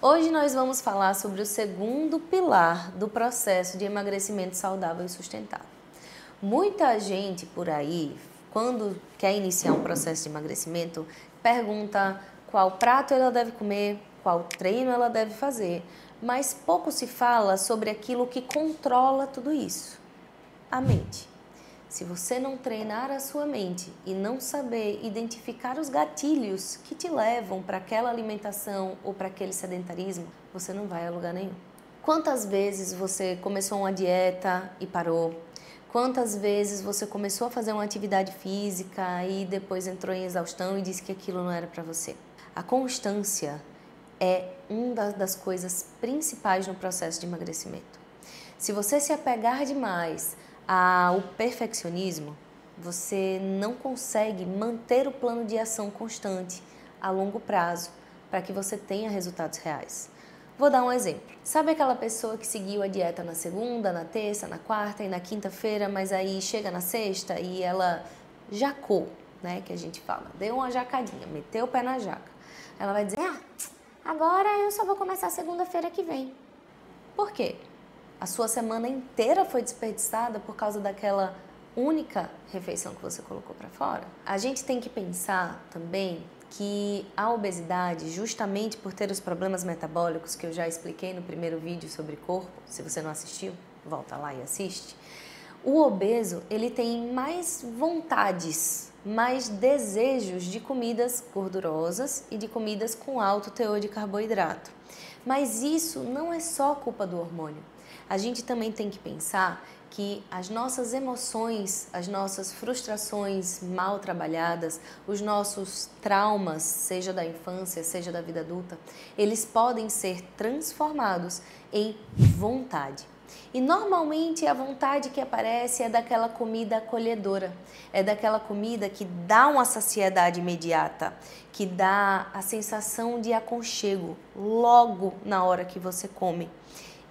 Hoje nós vamos falar sobre o segundo pilar do processo de emagrecimento saudável e sustentável. Muita gente por aí, quando quer iniciar um processo de emagrecimento, pergunta qual prato ela deve comer, qual treino ela deve fazer, mas pouco se fala sobre aquilo que controla tudo isso: a mente. Se você não treinar a sua mente e não saber identificar os gatilhos que te levam para aquela alimentação ou para aquele sedentarismo, você não vai a lugar nenhum. Quantas vezes você começou uma dieta e parou? Quantas vezes você começou a fazer uma atividade física e depois entrou em exaustão e disse que aquilo não era para você? A constância é uma das coisas principais no processo de emagrecimento. Se você se apegar demais ao perfeccionismo, você não consegue manter o plano de ação constante a longo prazo para que você tenha resultados reais. Vou dar um exemplo. Sabe aquela pessoa que seguiu a dieta na segunda, na terça, na quarta e na quinta-feira, mas aí chega na sexta e ela jacou, né, que a gente fala, deu uma jacadinha, meteu o pé na jaca. Ela vai dizer: agora eu só vou começar segunda-feira que vem. Por quê? A sua semana inteira foi desperdiçada por causa daquela única refeição que você colocou para fora? A gente tem que pensar também que a obesidade, justamente por ter os problemas metabólicos que eu já expliquei no primeiro vídeo sobre corpo, se você não assistiu, volta lá e assiste. O obeso, ele tem mais vontades, mais desejos de comidas gordurosas e de comidas com alto teor de carboidrato. Mas isso não é só culpa do hormônio. A gente também tem que pensar que as nossas emoções, as nossas frustrações mal trabalhadas, os nossos traumas, seja da infância, seja da vida adulta, eles podem ser transformados em vontade. E normalmente a vontade que aparece é daquela comida acolhedora, é daquela comida que dá uma saciedade imediata, que dá a sensação de aconchego logo na hora que você come.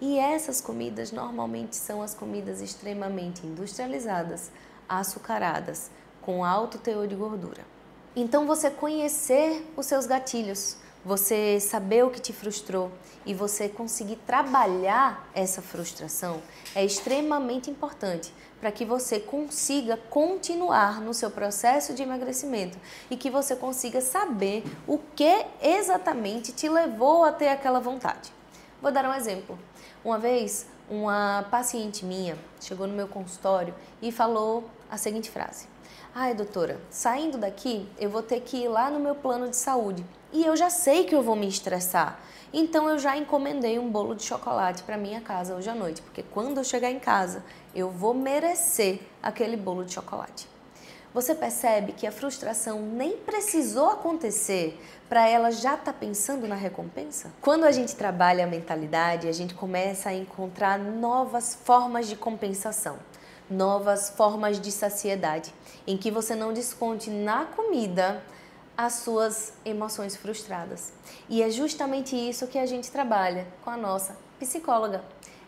E essas comidas normalmente são as comidas extremamente industrializadas, açucaradas, com alto teor de gordura. Então você conhecer os seus gatilhos, você saber o que te frustrou e você conseguir trabalhar essa frustração é extremamente importante para que você consiga continuar no seu processo de emagrecimento e que você consiga saber o que exatamente te levou a ter aquela vontade. Vou dar um exemplo. Uma vez, uma paciente minha chegou no meu consultório e falou a seguinte frase: ai, doutora, saindo daqui eu vou ter que ir lá no meu plano de saúde e eu já sei que eu vou me estressar, então eu já encomendei um bolo de chocolate para minha casa hoje à noite, porque quando eu chegar em casa eu vou merecer aquele bolo de chocolate. Você percebe que a frustração nem precisou acontecer para ela já estar pensando na recompensa? Quando a gente trabalha a mentalidade, a gente começa a encontrar novas formas de compensação, novas formas de saciedade, em que você não desconte na comida as suas emoções frustradas. E é justamente isso que a gente trabalha com a nossa psicóloga.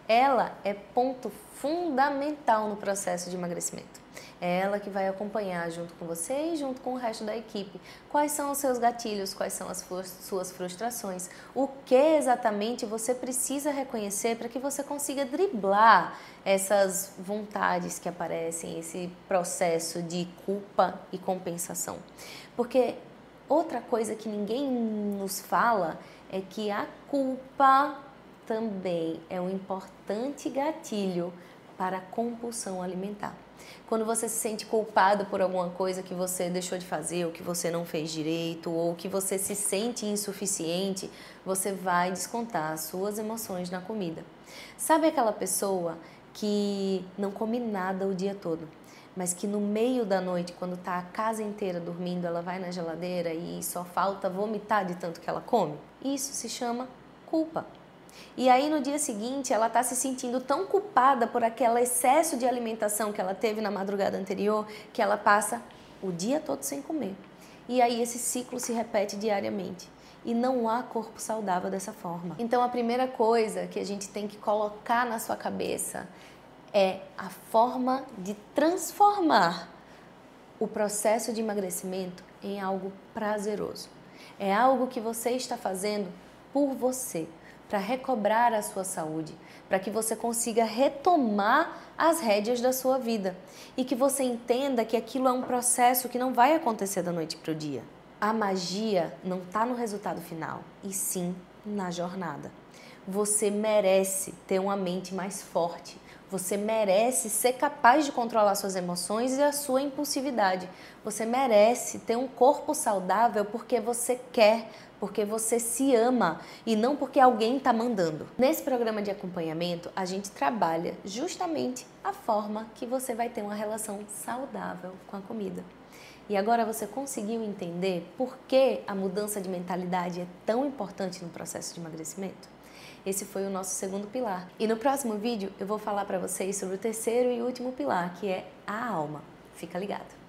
Ela é ponto fundamental no processo de emagrecimento. É ela que vai acompanhar junto com você e junto com o resto da equipe quais são os seus gatilhos, quais são as suas frustrações, o que exatamente você precisa reconhecer para que você consiga driblar essas vontades que aparecem, esse processo de culpa e compensação. Porque outra coisa que ninguém nos fala é que a culpa também é um importante gatilho para a compulsão alimentar. Quando você se sente culpado por alguma coisa que você deixou de fazer, ou que você não fez direito, ou que você se sente insuficiente, você vai descontar as suas emoções na comida. Sabe aquela pessoa que não come nada o dia todo, mas que no meio da noite, quando está a casa inteira dormindo, ela vai na geladeira e só falta vomitar de tanto que ela come? Isso se chama culpa. E aí no dia seguinte ela está se sentindo tão culpada por aquele excesso de alimentação que ela teve na madrugada anterior, que ela passa o dia todo sem comer. E aí esse ciclo se repete diariamente. E não há corpo saudável dessa forma. Então a primeira coisa que a gente tem que colocar na sua cabeça é a forma de transformar o processo de emagrecimento em algo prazeroso. É algo que você está fazendo por você, para recobrar a sua saúde, para que você consiga retomar as rédeas da sua vida e que você entenda que aquilo é um processo que não vai acontecer da noite para o dia. A magia não está no resultado final, e sim na jornada. Você merece ter uma mente mais forte. Você merece ser capaz de controlar suas emoções e a sua impulsividade. Você merece ter um corpo saudável porque você quer, porque você se ama e não porque alguém está mandando. Nesse programa de acompanhamento, a gente trabalha justamente a forma que você vai ter uma relação saudável com a comida. E agora você conseguiu entender por que a mudança de mentalidade é tão importante no processo de emagrecimento? Esse foi o nosso segundo pilar. E no próximo vídeo eu vou falar para vocês sobre o terceiro e último pilar, que é a alma. Fica ligado!